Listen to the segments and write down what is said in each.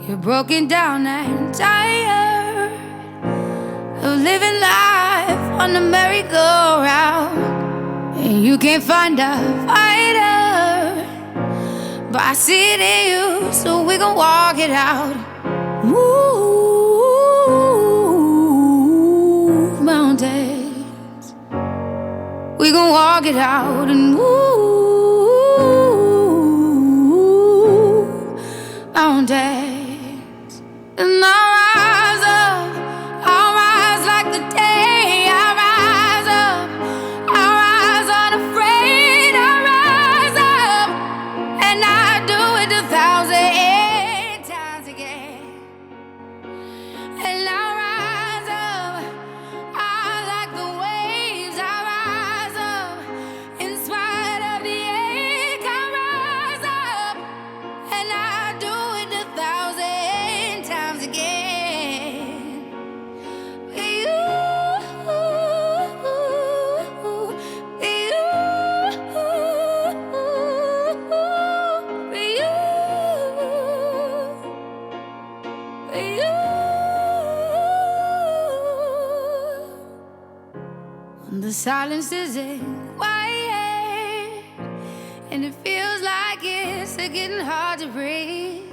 You're broken down and tired of living life on the merry-go-round, and you can't find a fighter, but I see it in you, so we gon' walk it out. Move mountains, we gon' walk it out and move mountains. And I'll rise like the day. I'll rise up, I'll rise unafraid. I'll rise up, and I do it 1,000 times again. And I'll rise up, I like the waves. I'll rise up, in spite of the ache. I'll rise up, and I do it 1,000 times again. The silence isn't quiet, and it feels like it's getting hard to breathe.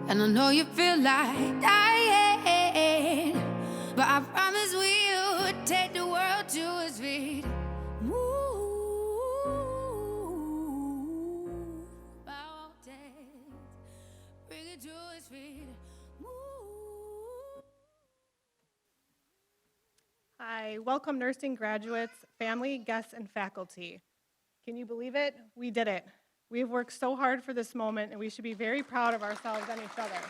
And I know you feel like dying, but I promise we would take the world to its feet. Move mountains, bring it to its feet. Hi, welcome nursing graduates, family, guests, and faculty. Can you believe it? We did it. We've worked so hard for this moment, and we should be very proud of ourselves and each other.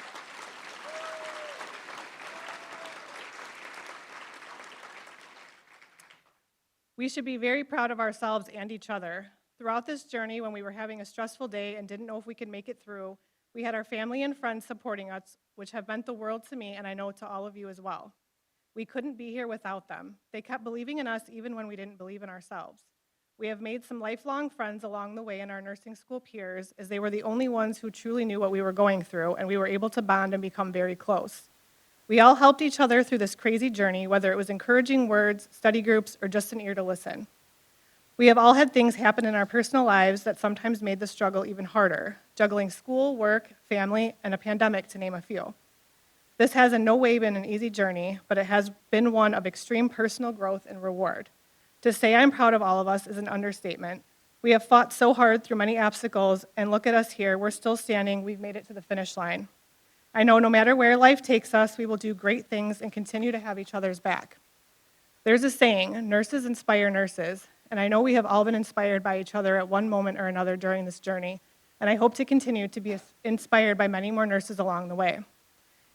We should be very proud of ourselves and each other. Throughout this journey, when we were having a stressful day and didn't know if we could make it through, we had our family and friends supporting us, which have meant the world to me, and I know to all of you as well. We couldn't be here without them. They kept believing in us even when we didn't believe in ourselves. We have made some lifelong friends along the way in our nursing school peers, as they were the only ones who truly knew what we were going through, and we were able to bond and become very close. We all helped each other through this crazy journey, whether it was encouraging words, study groups, or just an ear to listen. We have all had things happen in our personal lives that sometimes made the struggle even harder, juggling school, work, family, and a pandemic, to name a few. This has in no way been an easy journey, but it has been one of extreme personal growth and reward. To say I'm proud of all of us is an understatement. We have fought so hard through many obstacles, and look at us here. We're still standing. We've made it to the finish line. I know no matter where life takes us, we will do great things and continue to have each other's back. There's a saying, nurses inspire nurses, and I know we have all been inspired by each other at one moment or another during this journey, and I hope to continue to be inspired by many more nurses along the way.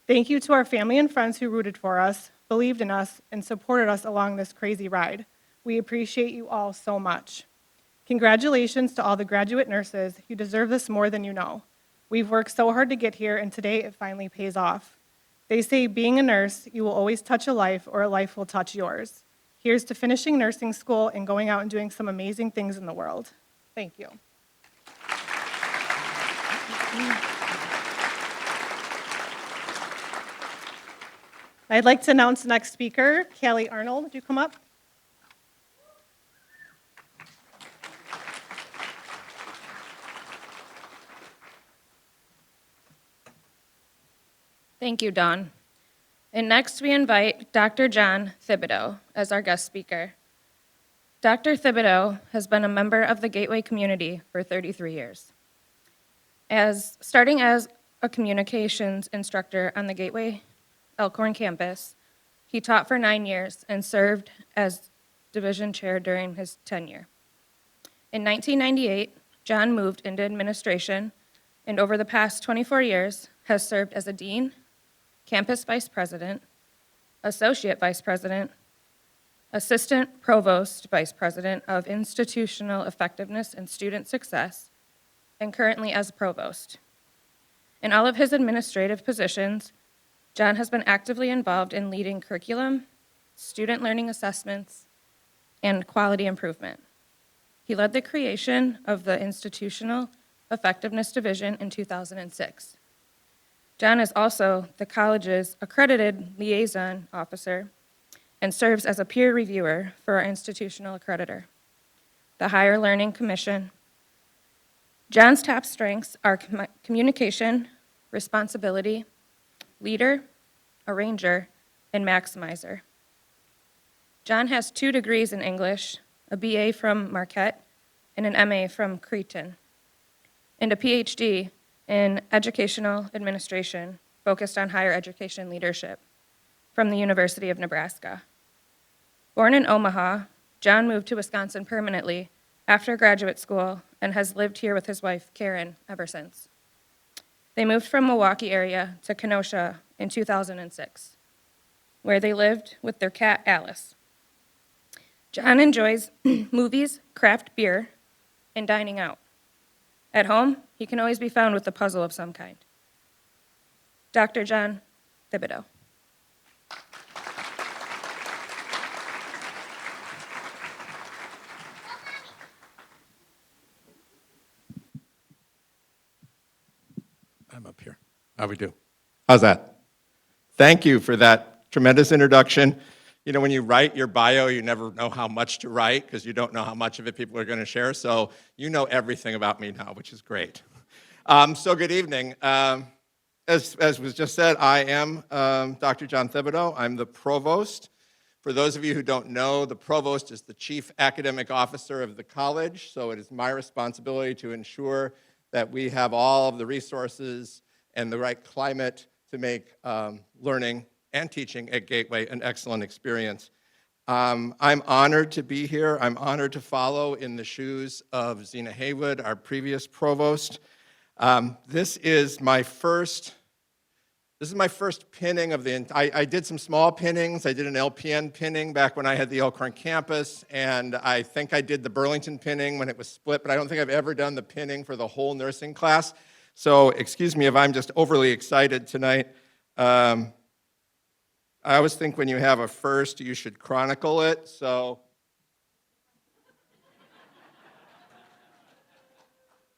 Thank you to our family and friends who rooted for us, believed in us, and supported us along this crazy ride. We appreciate you all so much. Congratulations to all the graduate nurses. You deserve this more than you know. We've worked so hard to get here, and today it finally pays off. They say being a nurse, you will always touch a life, or a life will touch yours. Here's to finishing nursing school and going out and doing some amazing things in the world. Thank you. I'd like to announce the next speaker, Callie Arnold. Would you come up? Thank you, Dawn. And next we invite Dr. John Thibodeau as our guest speaker. Dr. Thibodeau has been a member of the Gateway community for 33 years. Starting as a communications instructor on the Gateway Elkhorn campus, he taught for 9 years and served as division chair during his tenure. In 1998, John moved into administration, and over the past 24 years has served as a dean, campus vice president, associate vice president, assistant provost vice president of institutional effectiveness and student success, and currently as provost. In all of his administrative positions, John has been actively involved in leading curriculum, student learning assessments, and quality improvement. He led the creation of the Institutional Effectiveness Division in 2006. John is also the college's accredited liaison officer and serves as a peer reviewer for our institutional accreditor, the Higher Learning Commission. John's top strengths are communication, responsibility, leader, arranger, and maximizer. John has 2 degrees in English, a BA from Marquette, and an MA from Creighton, and a PhD in educational administration focused on higher education leadership from the University of Nebraska. Born in Omaha, John moved to Wisconsin permanently after graduate school and has lived here with his wife, Karen, ever since. They moved from Milwaukee area to Kenosha in 2006, where they lived with their cat, Alice. John enjoys movies, craft beer, and dining out. At home, he can always be found with a puzzle of some kind. Dr. John Thibodeau. I'm up here. How we do? How's that? Thank you for that tremendous introduction. You know, when you write your bio, you never know how much to write because you don't know how much of it people are going to share. So you know everything about me now, which is great. So good evening. As was just said, I am Dr. John Thibodeau. I'm the provost. For those of you who don't know, the provost is the chief academic officer of the college. So it is my responsibility to ensure that we have all of the resources and the right climate to make learning and teaching at Gateway an excellent experience. I'm honored to be here. I'm honored to follow in the shoes of Zena Haywood, our previous provost. This is my first pinning of I did some small pinnings. I did an LPN pinning back when I had the Elkhorn campus, and I think I did the Burlington pinning when it was split, but I don't think I've ever done the pinning for the whole nursing class. So excuse me if I'm just overly excited tonight. I always think when you have a first, you should chronicle it, so.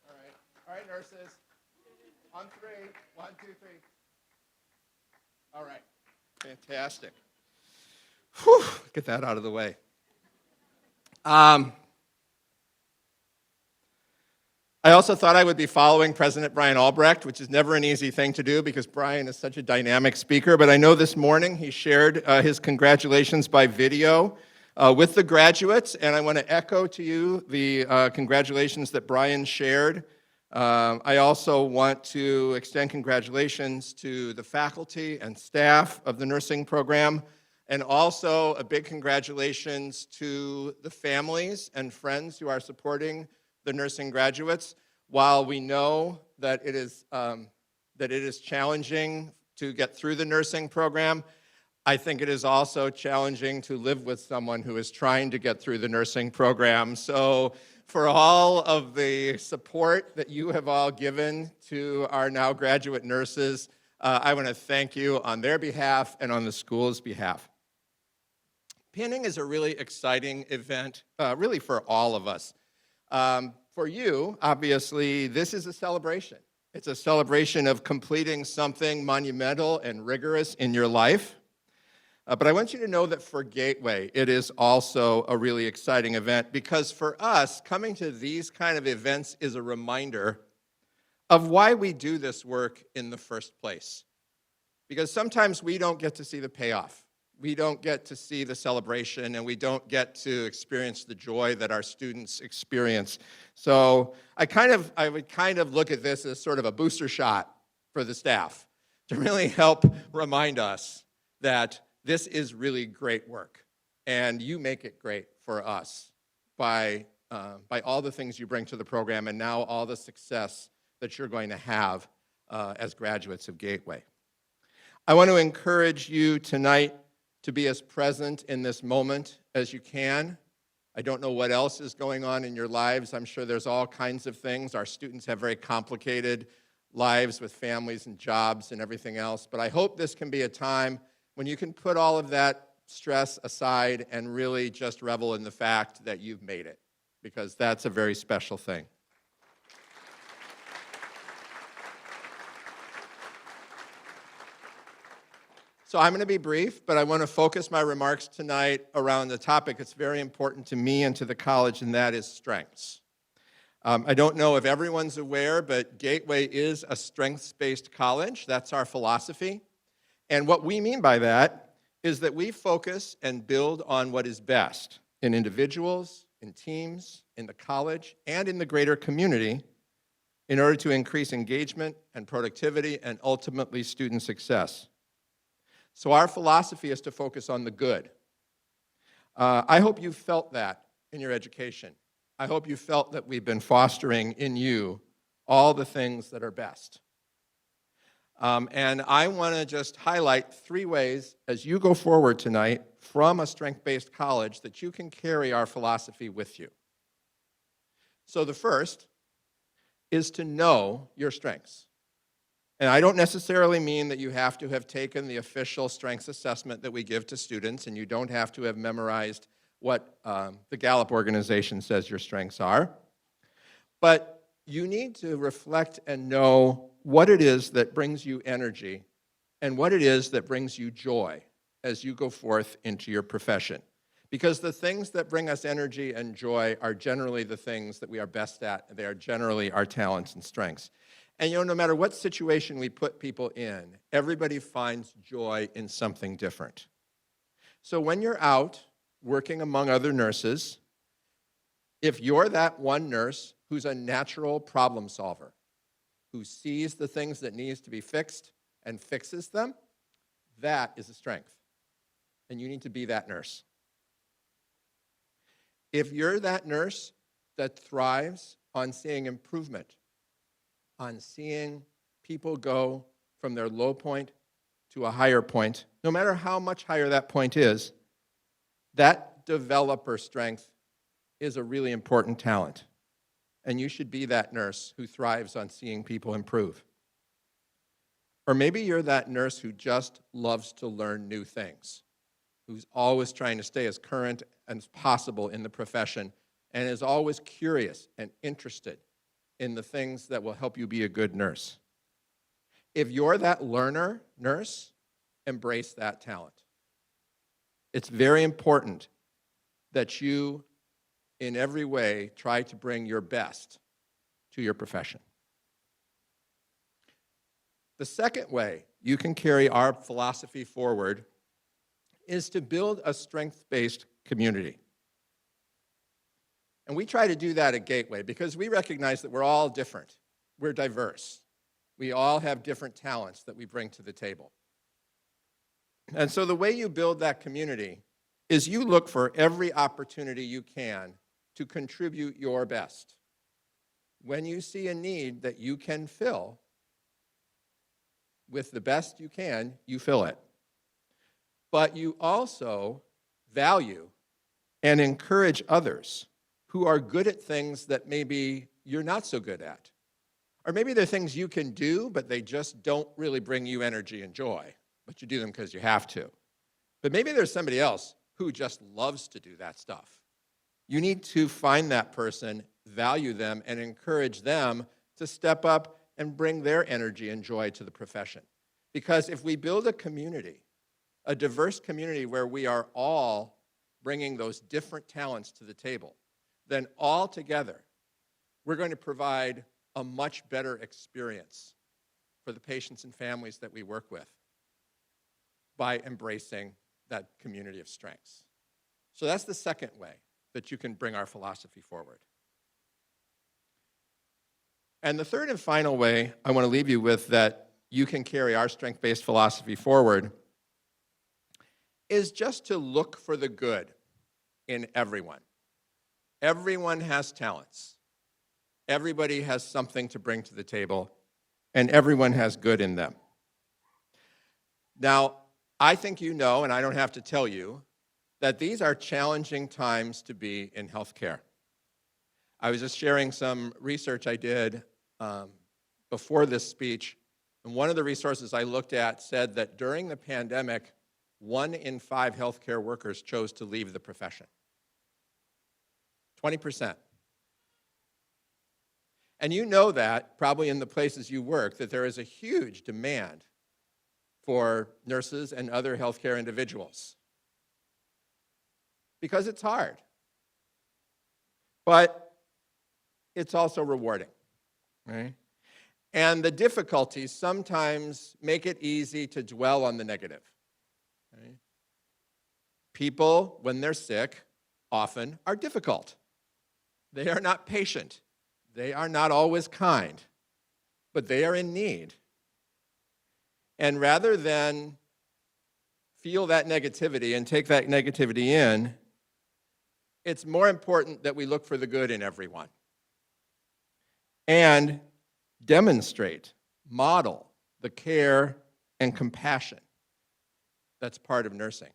All right, nurses. On 3, 1, 2, 3. All right, fantastic. Whew, get that out of the way. I also thought I would be following President Brian Albrecht, which is never an easy thing to do because Brian is such a dynamic speaker, but I know this morning he shared his congratulations by video with the graduates, and I want to echo to you the congratulations that Brian shared. I also want to extend congratulations to the faculty and staff of the nursing program, and also a big congratulations to the families and friends who are supporting the nursing graduates. While we know that it is challenging to get through the nursing program, I think it is also challenging to live with someone who is trying to get through the nursing program. So for all of the support that you have all given to our now graduate nurses, I want to thank you on their behalf and on the school's behalf. Pinning is a really exciting event, really for all of us. For you, obviously, this is a celebration. It's a celebration of completing something monumental and rigorous in your life. But I want you to know that for Gateway, it is also a really exciting event because for us, coming to these kind of events is a reminder of why we do this work in the first place. Because sometimes we don't get to see the payoff. We don't get to see the celebration, and we don't get to experience the joy that our students experience. So I would kind of look at this as sort of a booster shot for the staff to really help remind us that this is really great work, and you make it great for us by all the things you bring to the program and now all the success that you're going to have as graduates of Gateway. I want to encourage you tonight to be as present in this moment as you can. I don't know what else is going on in your lives. I'm sure there's all kinds of things. Our students have very complicated lives with families and jobs and everything else, but I hope this can be a time when you can put all of that stress aside and really just revel in the fact that you've made it, because that's a very special thing. So I'm going to be brief, but I want to focus my remarks tonight around the topic that's very important to me and to the college, and that is strengths. I don't know if everyone's aware, but Gateway is a strengths-based college. That's our philosophy. And what we mean by that is that we focus and build on what is best in individuals, in teams, in the college, and in the greater community in order to increase engagement and productivity and ultimately student success. So our philosophy is to focus on the good. I hope you felt that in your education. I hope you felt that we've been fostering in you all the things that are best. And I want to just highlight 3 ways as you go forward tonight from a strength-based college that you can carry our philosophy with you. So the first is to know your strengths. And I don't necessarily mean that you have to have taken the official strengths assessment that we give to students, and you don't have to have memorized what the Gallup organization says your strengths are. But you need to reflect and know what it is that brings you energy and what it is that brings you joy as you go forth into your profession. Because the things that bring us energy and joy are generally the things that we are best at. They are generally our talents and strengths. And no matter what situation we put people in, everybody finds joy in something different. So when you're out working among other nurses, if you're that one nurse who's a natural problem solver, who sees the things that needs to be fixed and fixes them, that is a strength. And you need to be that nurse. If you're that nurse that thrives on seeing improvement, on seeing people go from their low point to a higher point, no matter how much higher that point is, that developer strength is a really important talent. And you should be that nurse who thrives on seeing people improve. Or maybe you're that nurse who just loves to learn new things, who's always trying to stay as current as possible in the profession and is always curious and interested in the things that will help you be a good nurse. If you're that learner nurse, embrace that talent. It's very important that you, in every way, try to bring your best to your profession. The second way you can carry our philosophy forward is to build a strength-based community. And we try to do that at Gateway because we recognize that we're all different. We're diverse. We all have different talents that we bring to the table. And so the way you build that community is you look for every opportunity you can to contribute your best. When you see a need that you can fill with the best you can, you fill it. But you also value and encourage others who are good at things that maybe you're not so good at. Or maybe they're things you can do, but they just don't really bring you energy and joy, but you do them because you have to. But maybe there's somebody else who just loves to do that stuff. You need to find that person, value them, and encourage them to step up and bring their energy and joy to the profession. Because if we build a community, a diverse community where we are all bringing those different talents to the table, then all together, we're going to provide a much better experience for the patients and families that we work with by embracing that community of strengths. So that's the second way that you can bring our philosophy forward. And the third and final way I want to leave you with that you can carry our strength-based philosophy forward is just to look for the good in everyone. Everyone has talents. Everybody has something to bring to the table, and everyone has good in them. Now, I think you know, and I don't have to tell you, that these are challenging times to be in healthcare. I was just sharing some research I did before this speech, and one of the resources I looked at said that during the pandemic, 1 in 5 healthcare workers chose to leave the profession. 20%. And you know that, probably in the places you work, that there is a huge demand for nurses and other healthcare individuals. Because it's hard. But it's also rewarding, right? And the difficulties sometimes make it easy to dwell on the negative. Right? People, when they're sick, often are difficult. They are not patient. They are not always kind, but they are in need. And rather than feel that negativity and take that negativity in, it's more important that we look for the good in everyone and demonstrate, model the care and compassion that's part of nursing.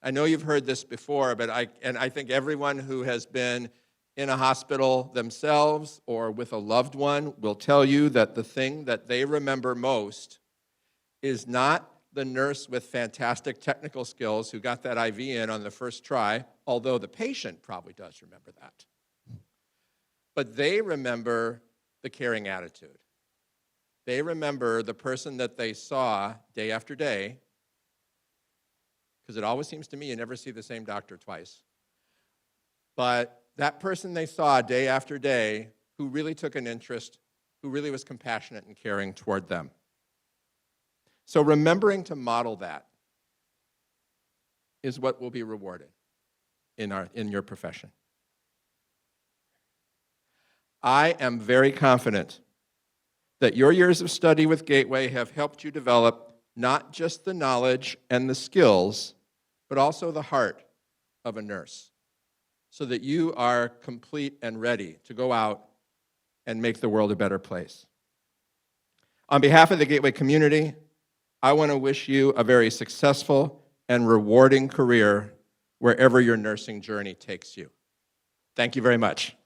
I know you've heard this before, but I think everyone who has been in a hospital themselves or with a loved one will tell you that the thing that they remember most is not the nurse with fantastic technical skills who got that IV in on the first try, although the patient probably does remember that. But they remember the caring attitude. They remember the person that they saw day after day, because it always seems to me you never see the same doctor twice. But that person they saw day after day who really took an interest, who really was compassionate and caring toward them. So remembering to model that is what will be rewarded in your profession. I am very confident that your years of study with Gateway have helped you develop not just the knowledge and the skills, but also the heart of a nurse, so that you are complete and ready to go out and make the world a better place. On behalf of the Gateway community, I want to wish you a very successful and rewarding career wherever your nursing journey takes you. Thank you very much.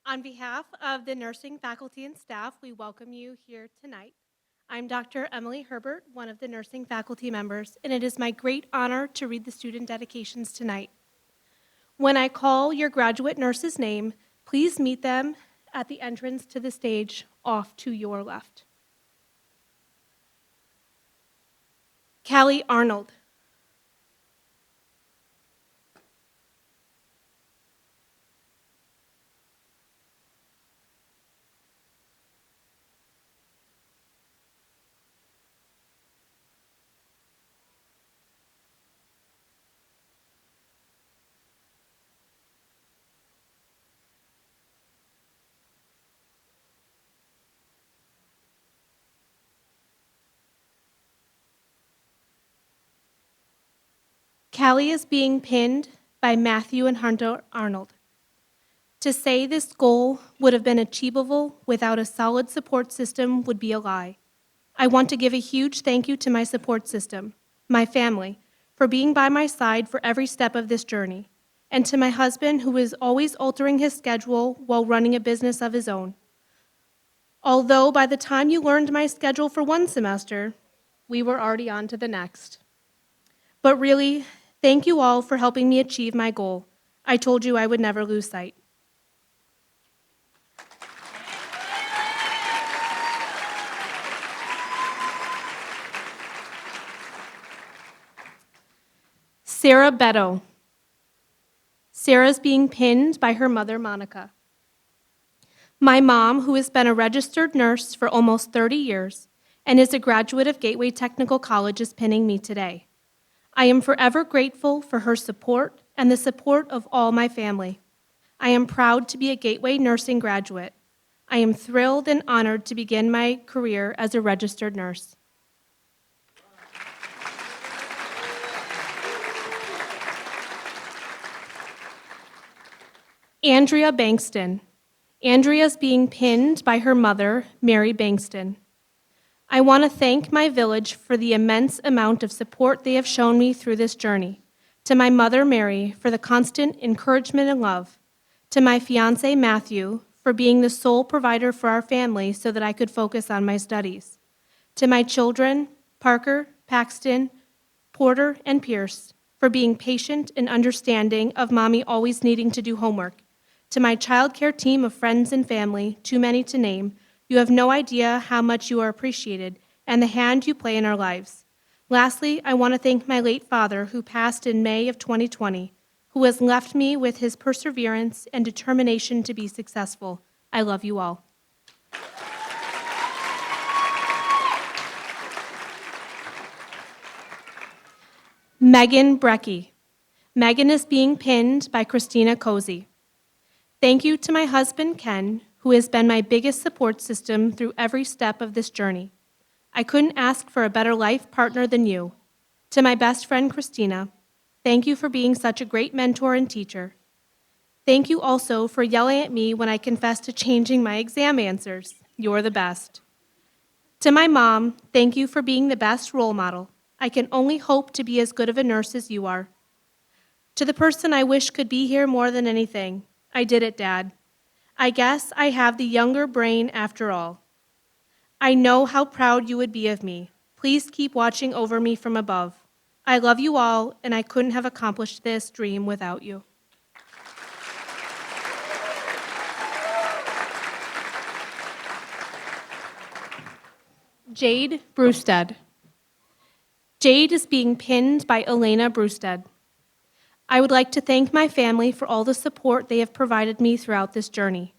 On behalf of the nursing faculty and staff, we welcome you here tonight. I'm Dr. Emily Herbert, one of the nursing faculty members, and it is my great honor to read the student dedications tonight. When I call your graduate nurse's name, please meet them at the entrance to the stage off to your left. Callie Arnold. Callie is being pinned by Matthew and Hunter Arnold. To say this goal would have been achievable without a solid support system would be a lie. I want to give a huge thank you to my support system, my family, for being by my side for every step of this journey, and to my husband, who is always altering his schedule while running a business of his own. Although by the time you learned my schedule for one semester, we were already on to the next. But really, thank you all for helping me achieve my goal. I told you I would never lose sight. Sarah Beto. Sarah's being pinned by her mother, Monica. My mom, who has been a registered nurse for almost 30 years and is a graduate of Gateway Technical College, is pinning me today. I am forever grateful for her support and the support of all my family. I am proud to be a Gateway nursing graduate. I am thrilled and honored to begin my career as a registered nurse. Andrea Bankston. Andrea's being pinned by her mother, Mary Bankston. I want to thank my village for the immense amount of support they have shown me through this journey. To my mother, Mary, for the constant encouragement and love. To my fiance, Matthew, for being the sole provider for our family so that I could focus on my studies. To my children, Parker, Paxton, Porter, and Pierce, for being patient and understanding of mommy always needing to do homework. To my childcare team of friends and family, too many to name, you have no idea how much you are appreciated and the hand you play in our lives. Lastly, I want to thank my late father, who passed in May of 2020, who has left me with his perseverance and determination to be successful. I love you all. Megan Brecky. Megan is being pinned by Christina Cozy. Thank you to my husband, Ken, who has been my biggest support system through every step of this journey. I couldn't ask for a better life partner than you. To my best friend, Christina, thank you for being such a great mentor and teacher. Thank you also for yelling at me when I confessed to changing my exam answers. You're the best. To my mom, thank you for being the best role model. I can only hope to be as good of a nurse as you are. To the person I wish could be here more than anything, I did it, Dad. I guess I have the younger brain after all. I know how proud you would be of me. Please keep watching over me from above. I love you all, and I couldn't have accomplished this dream without you. Jade Brewstead. Jade is being pinned by Elena Brewstead. I would like to thank my family for all the support they have provided me throughout this journey.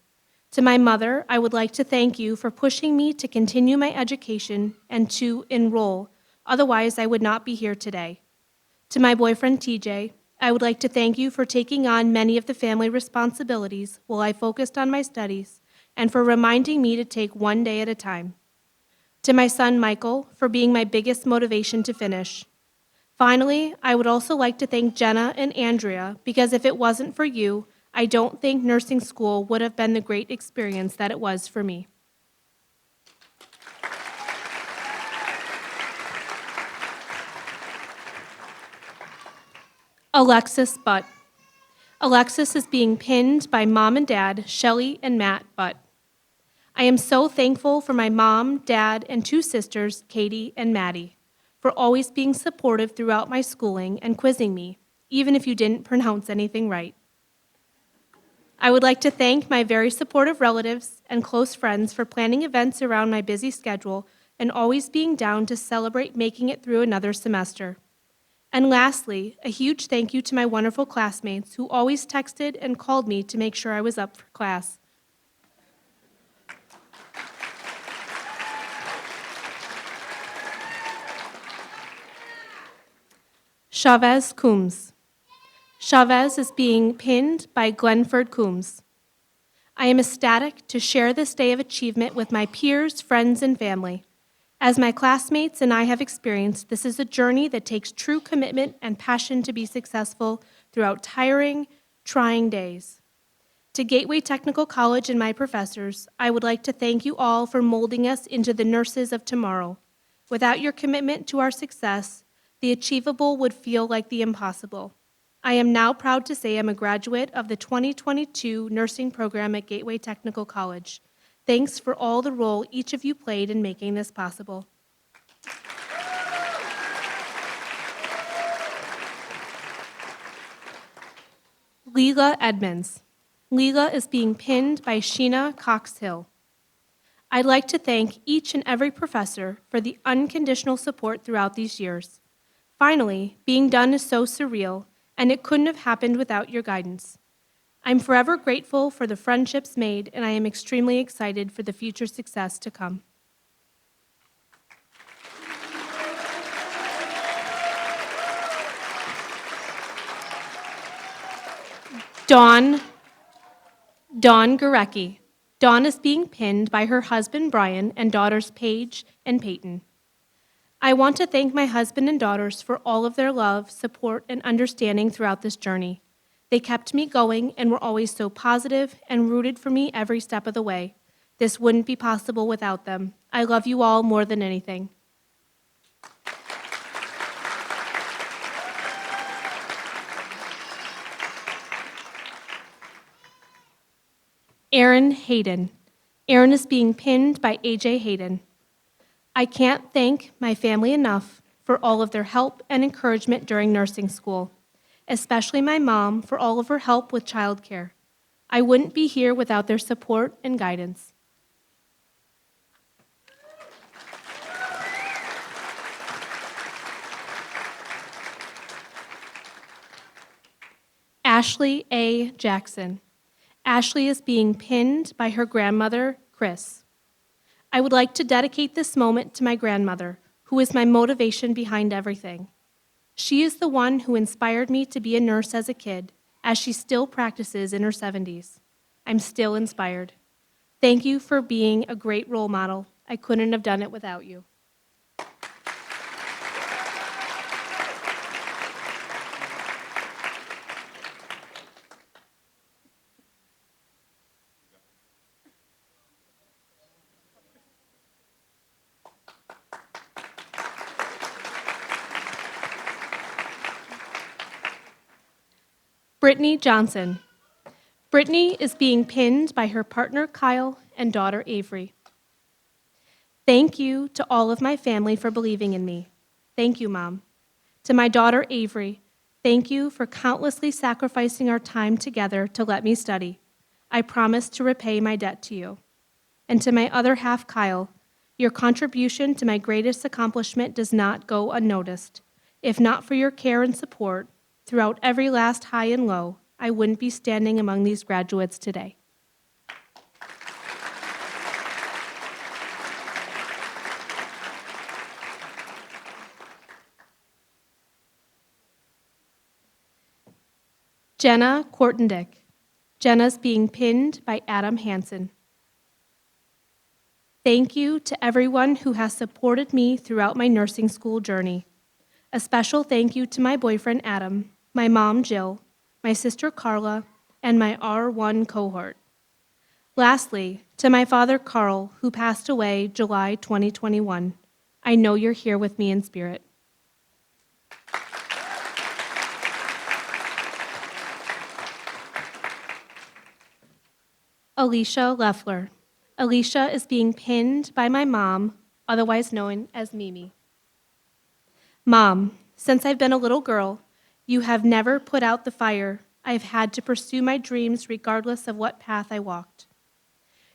To my mother, I would like to thank you for pushing me to continue my education and to enroll, otherwise I would not be here today. To my boyfriend, TJ, I would like to thank you for taking on many of the family responsibilities while I focused on my studies and for reminding me to take one day at a time. To my son, Michael, for being my biggest motivation to finish. Finally, I would also like to thank Jenna and Andrea, because if it wasn't for you, I don't think nursing school would have been the great experience that it was for me. Alexis Butt. Alexis is being pinned by Mom and Dad, Shelley and Matt Butt. I am so thankful for my mom, dad, and two sisters, Katie and Maddie, for always being supportive throughout my schooling and quizzing me, even if you didn't pronounce anything right. I would like to thank my very supportive relatives and close friends for planning events around my busy schedule and always being down to celebrate making it through another semester. And lastly, a huge thank you to my wonderful classmates who always texted and called me to make sure I was up for class. Chavez Coombs. Chavez is being pinned by Glenford Coombs. I am ecstatic to share this day of achievement with my peers, friends, and family. As my classmates and I have experienced, this is a journey that takes true commitment and passion to be successful throughout tiring, trying days. To Gateway Technical College and my professors, I would like to thank you all for molding us into the nurses of tomorrow. Without your commitment to our success, the achievable would feel like the impossible. I am now proud to say I'm a graduate of the 2022 nursing program at Gateway Technical College. Thanks for all the role each of you played in making this possible. Leela Edmonds. Leela is being pinned by Sheena Cox-Hill. I'd like to thank each and every professor for the unconditional support throughout these years. Finally, being done is so surreal, and it couldn't have happened without your guidance. I'm forever grateful for the friendships made, and I am extremely excited for the future success to come. Dawn Gurecki. Dawn is being pinned by her husband, Brian, and daughters, Paige and Peyton. I want to thank my husband and daughters for all of their love, support, and understanding throughout this journey. They kept me going and were always so positive and rooted for me every step of the way. This wouldn't be possible without them. I love you all more than anything. Aaron Hayden. Aaron is being pinned by AJ Hayden. I can't thank my family enough for all of their help and encouragement during nursing school, especially my mom for all of her help with childcare. I wouldn't be here without their support and guidance. Ashley A. Jackson. Ashley is being pinned by her grandmother, Chris. I would like to dedicate this moment to my grandmother, who is my motivation behind everything. She is the one who inspired me to be a nurse as a kid, as she still practices in her 70s. I'm still inspired. Thank you for being a great role model. I couldn't have done it without you. Brittany Johnson. Brittany is being pinned by her partner Kyle and daughter Avery. Thank you to all of my family for believing in me. Thank you, Mom. To my daughter Avery, thank you for countlessly sacrificing our time together to let me study. I promise to repay my debt to you. And to my other half, Kyle, your contribution to my greatest accomplishment does not go unnoticed. If not for your care and support, throughout every last high and low, I wouldn't be standing among these graduates today. Jenna Kortendick. Jenna's being pinned by Adam Hansen. Thank you to everyone who has supported me throughout my nursing school journey. A special thank you to my boyfriend Adam, my mom Jill, my sister Carla, and my R1 cohort. Lastly, to my father Carl, who passed away July 2021. I know you're here with me in spirit. Alicia Leffler. Alicia is being pinned by my mom, otherwise known as Mimi. Mom, since I've been a little girl, you have never put out the fire. I've had to pursue my dreams regardless of what path I walked.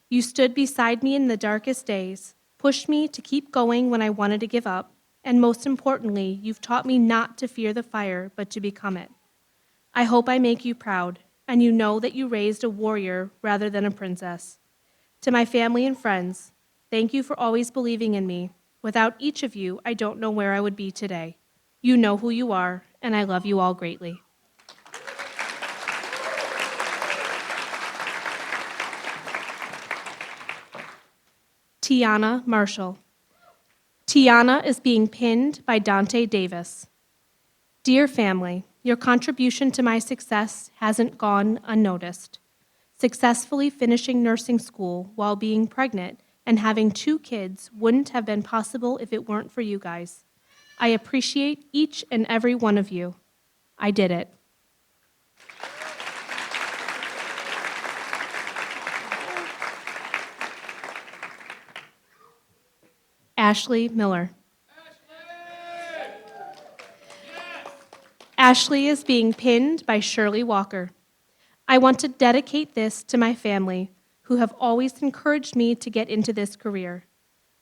You stood beside me in the darkest days, pushed me to keep going when I wanted to give up, and most importantly, you've taught me not to fear the fire, but to become it. I hope I make you proud, and you know that you raised a warrior rather than a princess. To my family and friends, thank you for always believing in me. Without each of you, I don't know where I would be today. You know who you are, and I love you all greatly. Tiana Marshall. Tiana is being pinned by Dante Davis. Dear family, your contribution to my success hasn't gone unnoticed. Successfully finishing nursing school while being pregnant and having 2 kids wouldn't have been possible if it weren't for you guys. I appreciate each and every one of you. I did it. Ashley Miller. Ashley is being pinned by Shirley Walker. I want to dedicate this to my family, who have always encouraged me to get into this career.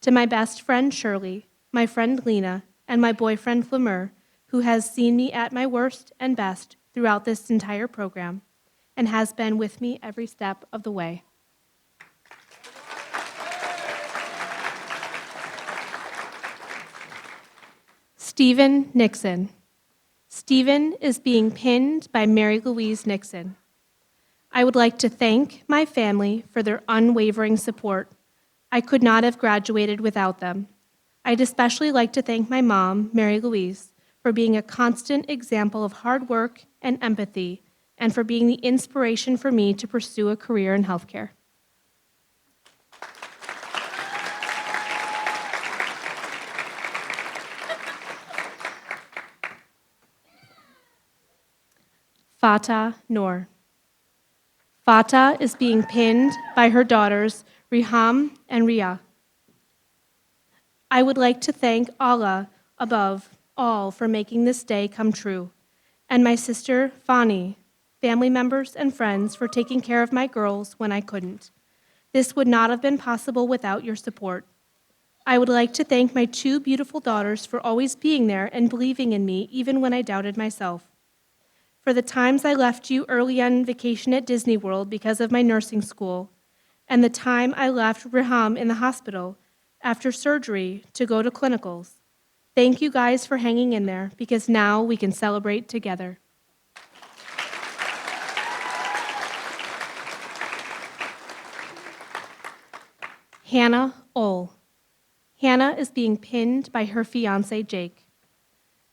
To my best friend Shirley, my friend Lena, and my boyfriend Flamer, who has seen me at my worst and best throughout this entire program and has been with me every step of the way. Stephen Nixon. Stephen is being pinned by Mary Louise Nixon. I would like to thank my family for their unwavering support. I could not have graduated without them. I'd especially like to thank my mom, Mary Louise, for being a constant example of hard work and empathy, and for being the inspiration for me to pursue a career in healthcare. Fatah Noor. Fata is being pinned by her daughters, Riham and Ria. I would like to thank Allah above all for making this day come true, and my sister, Fani, family members, and friends for taking care of my girls when I couldn't. This would not have been possible without your support. I would like to thank my two beautiful daughters for always being there and believing in me even when I doubted myself. For the times I left you early on vacation at Disney World because of my nursing school, and the time I left Riham in the hospital after surgery to go to clinicals. Thank you guys for hanging in there because now we can celebrate together. Hannah Ohl. Hannah is being pinned by her fiancé, Jake.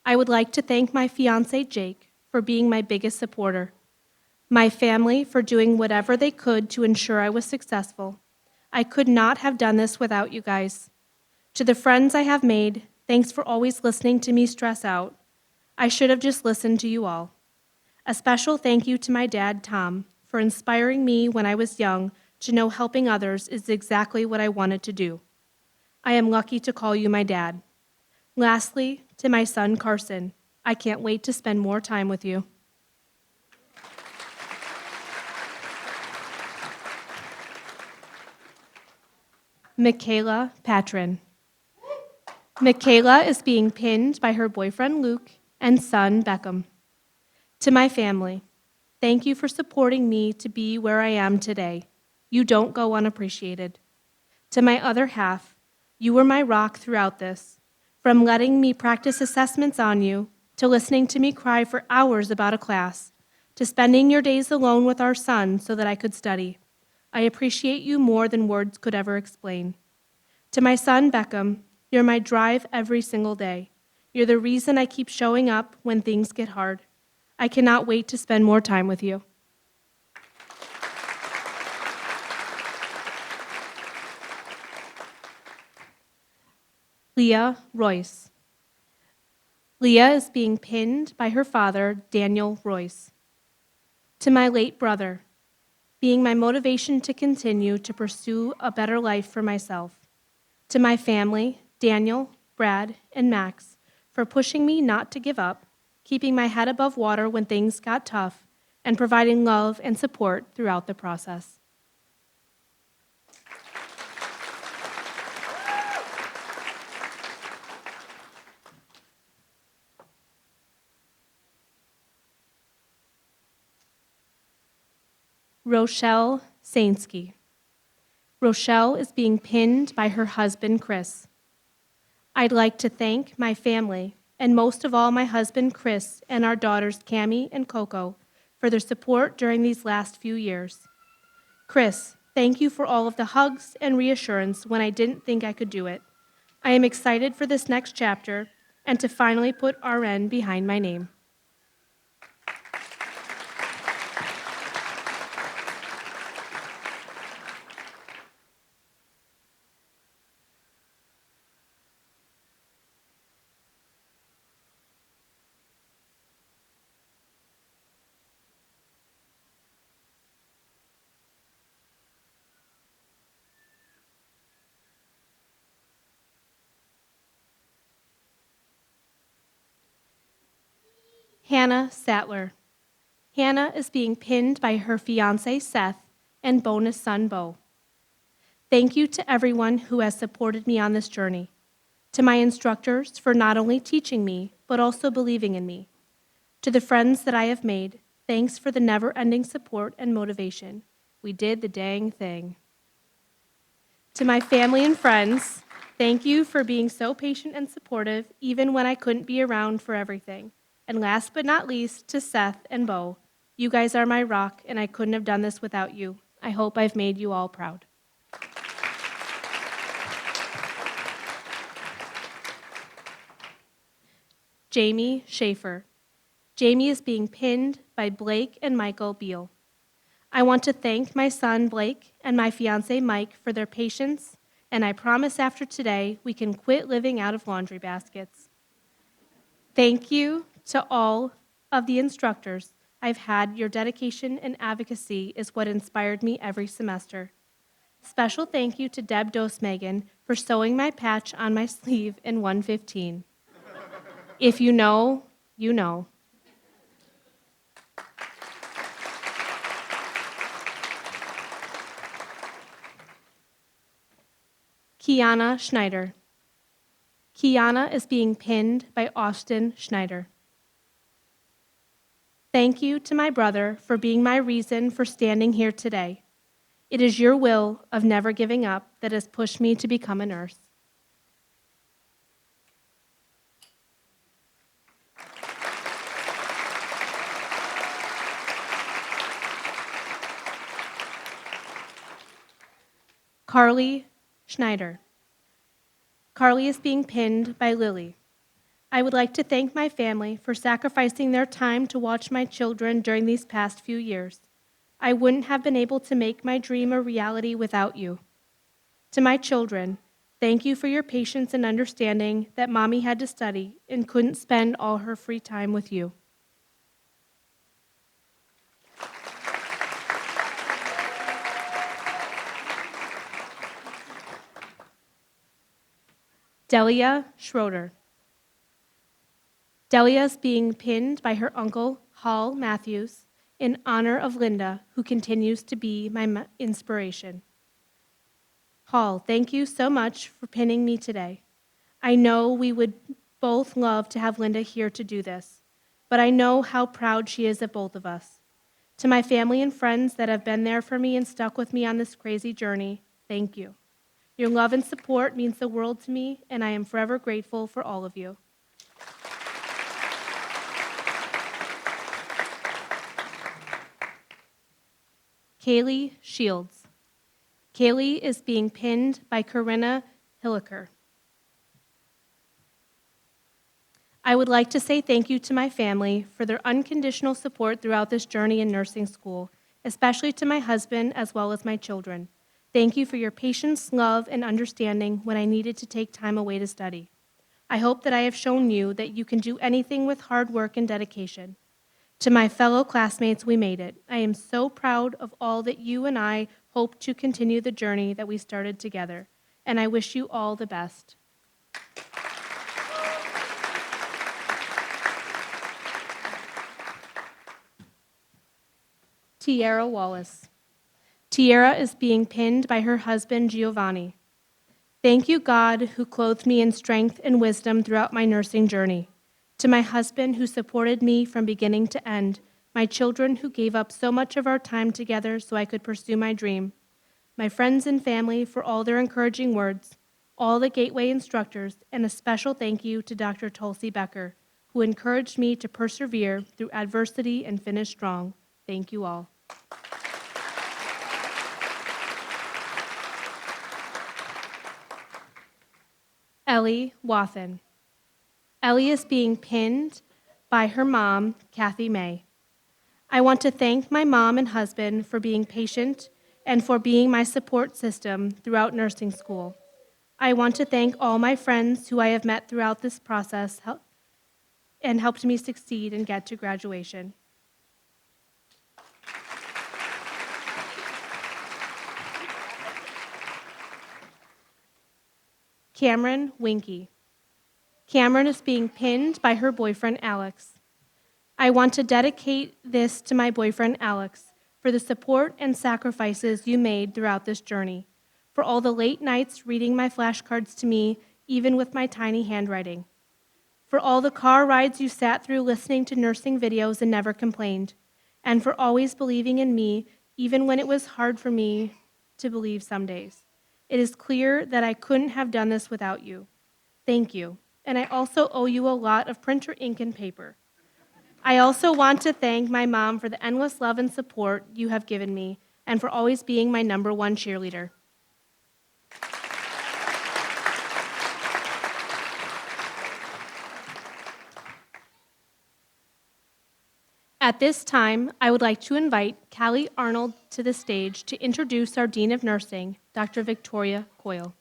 I would like to thank my fiancé, Jake, for being my biggest supporter, my family for doing whatever they could to ensure I was successful. I could not have done this without you guys. To the friends I have made, thanks for always listening to me stress out. I should have just listened to you all. A special thank you to my dad, Tom, for inspiring me when I was young to know helping others is exactly what I wanted to do. I am lucky to call you my dad. Lastly, to my son, Carson, I can't wait to spend more time with you. Michaela Patron. Michaela is being pinned by her boyfriend, Luke, and son, Beckham. To my family, thank you for supporting me to be where I am today. You don't go unappreciated. To my other half, you were my rock throughout this, from letting me practice assessments on you, to listening to me cry for hours about a class, to spending your days alone with our son so that I could study. I appreciate you more than words could ever explain. To my son, Beckham, you're my drive every single day. You're the reason I keep showing up when things get hard. I cannot wait to spend more time with you. Leah Royce. Leah is being pinned by her father, Daniel Royce. To my late brother, being my motivation to continue to pursue a better life for myself. To my family, Daniel, Brad, and Max, for pushing me not to give up, keeping my head above water when things got tough, and providing love and support throughout the process. Rochelle Sainsky. Rochelle is being pinned by her husband, Chris. I'd like to thank my family, and most of all my husband, Chris, and our daughters, Cammie and Coco, for their support during these last few years. Chris, thank you for all of the hugs and reassurance when I didn't think I could do it. I am excited for this next chapter and to finally put RN behind my name. Hannah Sattler. Hannah is being pinned by her fiancé, Seth, and bonus son, Bo. Thank you to everyone who has supported me on this journey. To my instructors for not only teaching me, but also believing in me. To the friends that I have made, thanks for the never-ending support and motivation. We did the dang thing. To my family and friends, thank you for being so patient and supportive, even when I couldn't be around for everything. And last but not least, to Seth and Bo. You guys are my rock, and I couldn't have done this without you. I hope I've made you all proud. Jamie Schaefer. Jamie is being pinned by Blake and Michael Beal. I want to thank my son, Blake, and my fiancé, Mike, for their patience, and I promise after today we can quit living out of laundry baskets. Thank you to all of the instructors. I've had, your dedication and advocacy is what inspired me every semester. Special thank you to Deb Dosmegan for sewing my patch on my sleeve in 115. If you know, you know. Kiana Schneider. Kiana is being pinned by Austin Schneider. Thank you to my brother for being my reason for standing here today. It is your will of never giving up that has pushed me to become a nurse. Carly Schneider. Carly is being pinned by Lily. I would like to thank my family for sacrificing their time to watch my children during these past few years. I wouldn't have been able to make my dream a reality without you. To my children, thank you for your patience and understanding that Mommy had to study and couldn't spend all her free time with you. Delia Schroeder. Delia is being pinned by her uncle, Hall Matthews, in honor of Linda, who continues to be my inspiration. Hall, thank you so much for pinning me today. I know we would both love to have Linda here to do this, but I know how proud she is of both of us. To my family and friends that have been there for me and stuck with me on this crazy journey, thank you. Your love and support means the world to me, and I am forever grateful for all of you. Kaylee Shields. Kaylee is being pinned by Corinna Hilliker. I would like to say thank you to my family for their unconditional support throughout this journey in nursing school, especially to my husband as well as my children. Thank you for your patience, love, and understanding when I needed to take time away to study. I hope that I have shown you that you can do anything with hard work and dedication. To my fellow classmates, we made it. I am so proud of all that you and I hope to continue the journey that we started together, and I wish you all the best. Tiara Wallace. Tiara is being pinned by her husband, Giovanni. Thank you, God, who clothed me in strength and wisdom throughout my nursing journey. To my husband, who supported me from beginning to end. My children, who gave up so much of our time together so I could pursue my dream. My friends and family for all their encouraging words. All the Gateway instructors, and a special thank you to Dr. Tulsi Becker, who encouraged me to persevere through adversity and finish strong. Thank you all. Ellie Wathen. Ellie is being pinned by her mom, Kathy May. I want to thank my mom and husband for being patient and for being my support system throughout nursing school. I want to thank all my friends who I have met throughout this process and helped me succeed and get to graduation. Cameron Winky. Cameron is being pinned by her boyfriend, Alex. I want to dedicate this to my boyfriend, Alex, for the support and sacrifices you made throughout this journey, for all the late nights reading my flashcards to me, even with my tiny handwriting, for all the car rides you sat through listening to nursing videos and never complained, and for always believing in me, even when it was hard for me to believe some days. It is clear that I couldn't have done this without you. Thank you. And I also owe you a lot of printer ink and paper. I also want to thank my mom for the endless love and support you have given me and for always being my #1 cheerleader. At this time, I would like to invite Callie Arnold to the stage to introduce our Dean of Nursing, Dr. Victoria Coyle.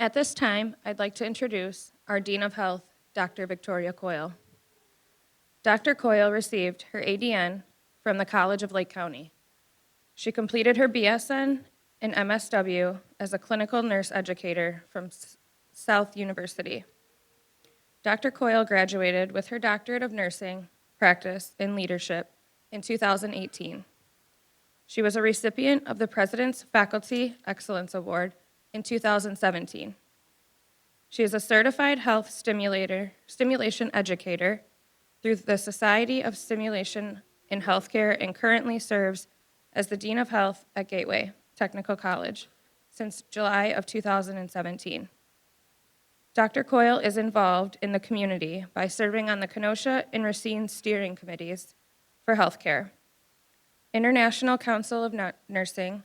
At this time, I'd like to introduce our Dean of Health, Dr. Victoria Coyle. Dr. Coyle received her ADN from the College of Lake County. She completed her BSN and MSW as a clinical nurse educator from South University. Dr. Coyle graduated with her doctorate of nursing practice in leadership in 2018. She was a recipient of the President's Faculty Excellence Award in 2017. She is a certified health stimulation educator through the Society of Stimulation in Healthcare and currently serves as the Dean of Health at Gateway Technical College since July of 2017. Dr. Coyle is involved in the community by serving on the Kenosha and Racine steering committees for healthcare, International Council of Nursing,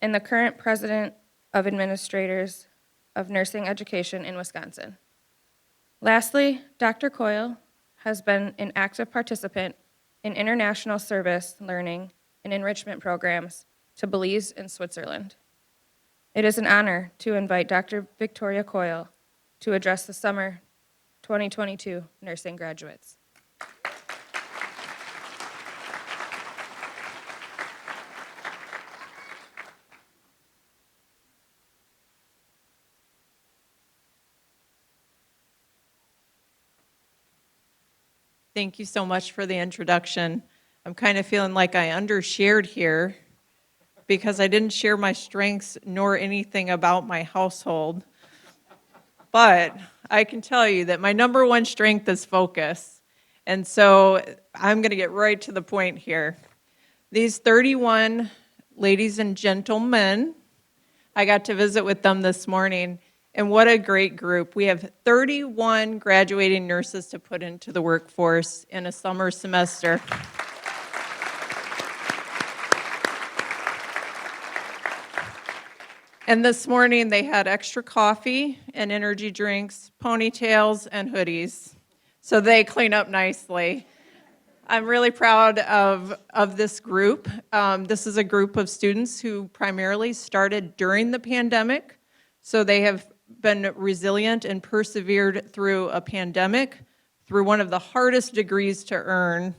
and the current president of Administrators of Nursing Education in Wisconsin. Lastly, Dr. Coyle has been an active participant in international service learning and enrichment programs to Belize and Switzerland. It is an honor to invite Dr. Victoria Coyle to address the summer 2022 nursing graduates. Thank you so much for the introduction. I'm kind of feeling like I undershared here because I didn't share my strengths nor anything about my household. But I can tell you that my number one strength is focus. And so I'm going to get right to the point here. These 31 ladies and gentlemen, I got to visit with them this morning, and what a great group. We have 31 graduating nurses to put into the workforce in a summer semester. And this morning they had extra coffee and energy drinks, ponytails, and hoodies. So they clean up nicely. I'm really proud of this group. This is a group of students who primarily started during the pandemic. So they have been resilient and persevered through a pandemic, through one of the hardest degrees to earn.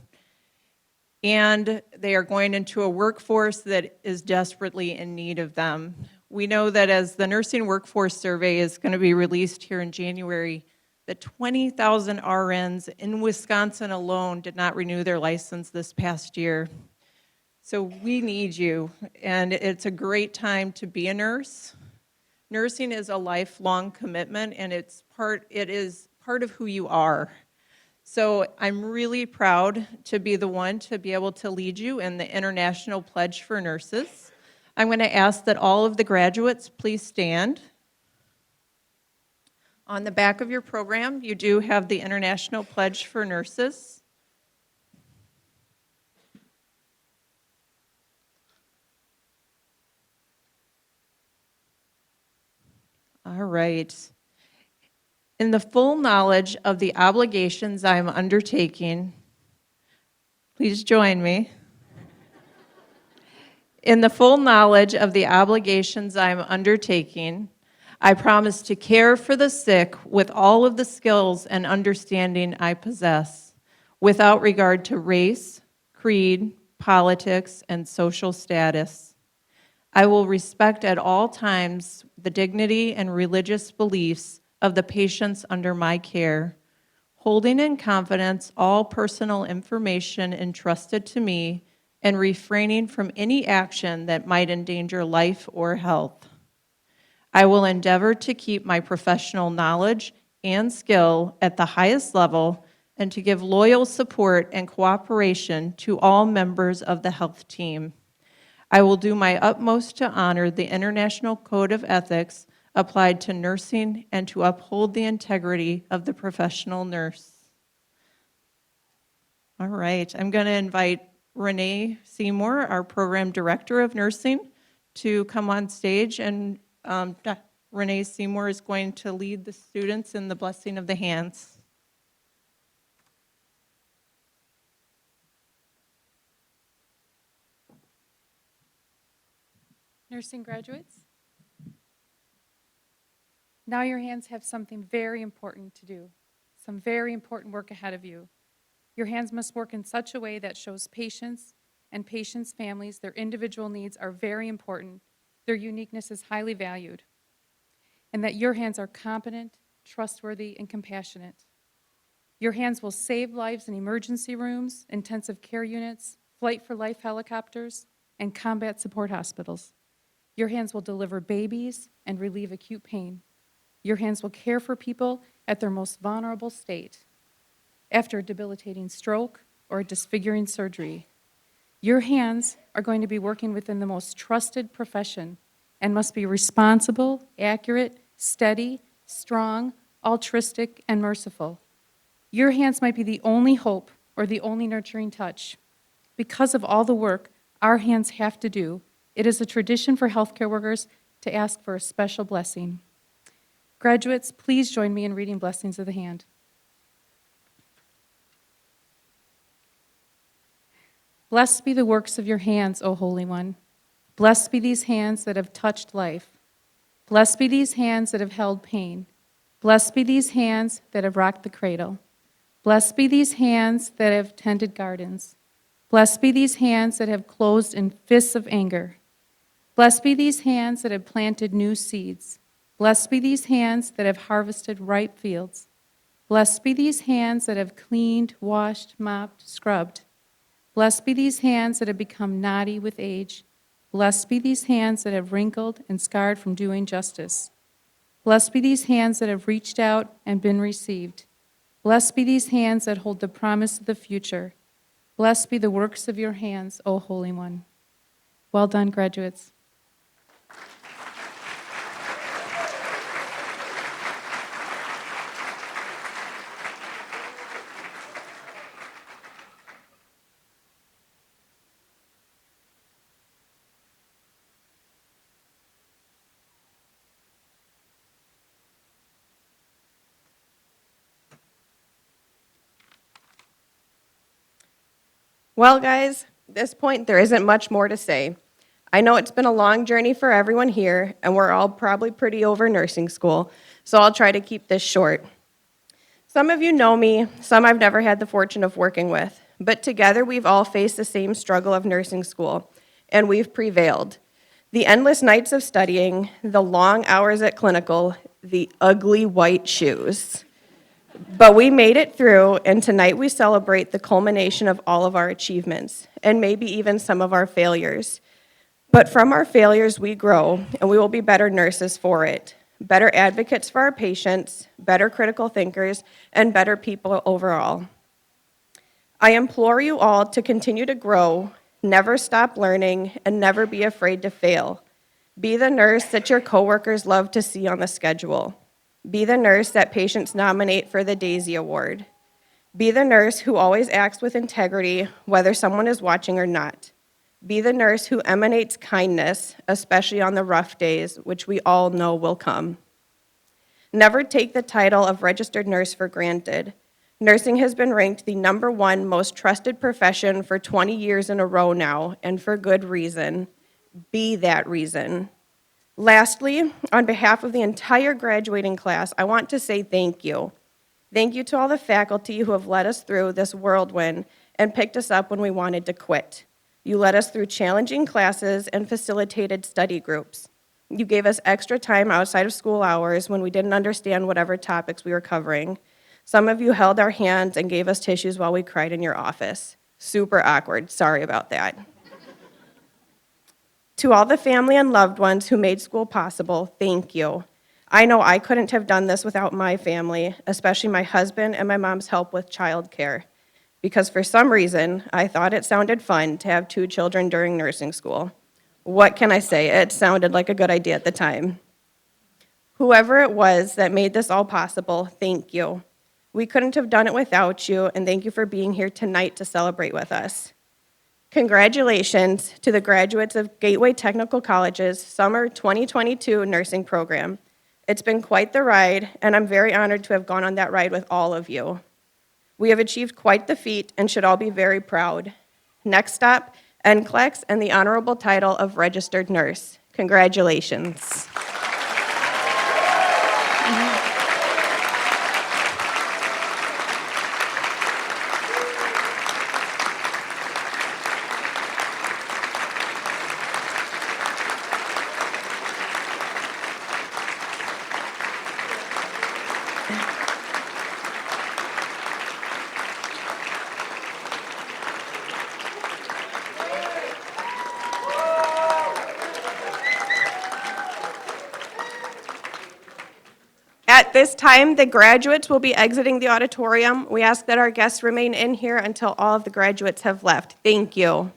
And they are going into a workforce that is desperately in need of them. We know that as the nursing workforce survey is going to be released here in January, that 20,000 RNs in Wisconsin alone did not renew their license this past year. So we need you, and it's a great time to be a nurse. Nursing is a lifelong commitment, and it is part of who you are. So I'm really proud to be the one to be able to lead you in the International Pledge for Nurses. I'm going to ask that all of the graduates please stand. On the back of your program, you do have the International Pledge for Nurses. All right. In the full knowledge of the obligations I am undertaking, please join me. In the full knowledge of the obligations I am undertaking, I promise to care for the sick with all of the skills and understanding I possess, without regard to race, creed, politics, and social status. I will respect at all times the dignity and religious beliefs of the patients under my care, holding in confidence all personal information entrusted to me and refraining from any action that might endanger life or health. I will endeavor to keep my professional knowledge and skill at the highest level and to give loyal support and cooperation to all members of the health team. I will do my utmost to honor the International Code of Ethics applied to nursing and to uphold the integrity of the professional nurse. All right, I'm going to invite Renee Seymour, our Program Director of Nursing, to come on stage, and Renee Seymour is going to lead the students in the blessing of the hands. Nursing graduates, Now your hands have something very important to do, some very important work ahead of you. Your hands must work in such a way that shows patients and patients' families their individual needs are very important, their uniqueness is highly valued, and that your hands are competent, trustworthy, and compassionate. Your hands will save lives in emergency rooms, intensive care units, Flight for Life helicopters, and combat support hospitals. Your hands will deliver babies and relieve acute pain. Your hands will care for people at their most vulnerable state, after a debilitating stroke or a disfiguring surgery. Your hands are going to be working within the most trusted profession and must be responsible, accurate, steady, strong, altruistic, and merciful. Your hands might be the only hope or the only nurturing touch. Because of all the work our hands have to do, it is a tradition for healthcare workers to ask for a special blessing. Graduates, please join me in reading blessings of the hand. Blessed be the works of your hands, O Holy One. Blessed be these hands that have touched life. Blessed be these hands that have held pain. Blessed be these hands that have rocked the cradle. Blessed be these hands that have tended gardens. Blessed be these hands that have closed in fists of anger. Blessed be these hands that have planted new seeds. Blessed be these hands that have harvested ripe fields. Blessed be these hands that have cleaned, washed, mopped, scrubbed. Blessed be these hands that have become knotty with age. Blessed be these hands that have wrinkled and scarred from doing justice. Blessed be these hands that have reached out and been received. Blessed be these hands that hold the promise of the future. Blessed be the works of your hands, O Holy One. Well done, graduates. Well, guys, at this point, there isn't much more to say. I know it's been a long journey for everyone here, and we're all probably pretty over nursing school, so I'll try to keep this short. Some of you know me, some I've never had the fortune of working with, but together we've all faced the same struggle of nursing school, and we've prevailed. The endless nights of studying, the long hours at clinical, the ugly white shoes. But we made it through, and tonight we celebrate the culmination of all of our achievements, and maybe even some of our failures. But from our failures, we grow, and we will be better nurses for it, better advocates for our patients, better critical thinkers, and better people overall. I implore you all to continue to grow, never stop learning, and never be afraid to fail. Be the nurse that your coworkers love to see on the schedule. Be the nurse that patients nominate for the Daisy Award. Be the nurse who always acts with integrity, whether someone is watching or not. Be the nurse who emanates kindness, especially on the rough days, which we all know will come. Never take the title of registered nurse for granted. Nursing has been ranked the #1 most trusted profession for 20 years in a row now, and for good reason. Be that reason. Lastly, on behalf of the entire graduating class, I want to say thank you. Thank you to all the faculty who have led us through this whirlwind and picked us up when we wanted to quit. You led us through challenging classes and facilitated study groups. You gave us extra time outside of school hours when we didn't understand whatever topics we were covering. Some of you held our hands and gave us tissues while we cried in your office. Super awkward, sorry about that. To all the family and loved ones who made school possible, thank you. I know I couldn't have done this without my family, especially my husband and my mom's help with childcare, because for some reason, I thought it sounded fun to have 2 children during nursing school. What can I say? It sounded like a good idea at the time. Whoever it was that made this all possible, thank you. We couldn't have done it without you, and thank you for being here tonight to celebrate with us. Congratulations to the graduates of Gateway Technical College's Summer 2022 nursing program. It's been quite the ride, and I'm very honored to have gone on that ride with all of you. We have achieved quite the feat and should all be very proud. Next stop, NCLEX and the honorable title of registered nurse. Congratulations. At this time, the graduates will be exiting the auditorium. We ask that our guests remain in here until all of the graduates have left. Thank you.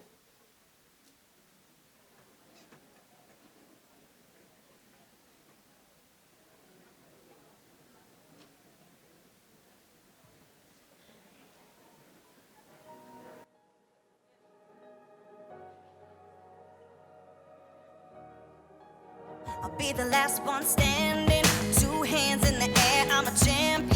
I'll be the last one standing, 2 hands in the air, I'm a champion.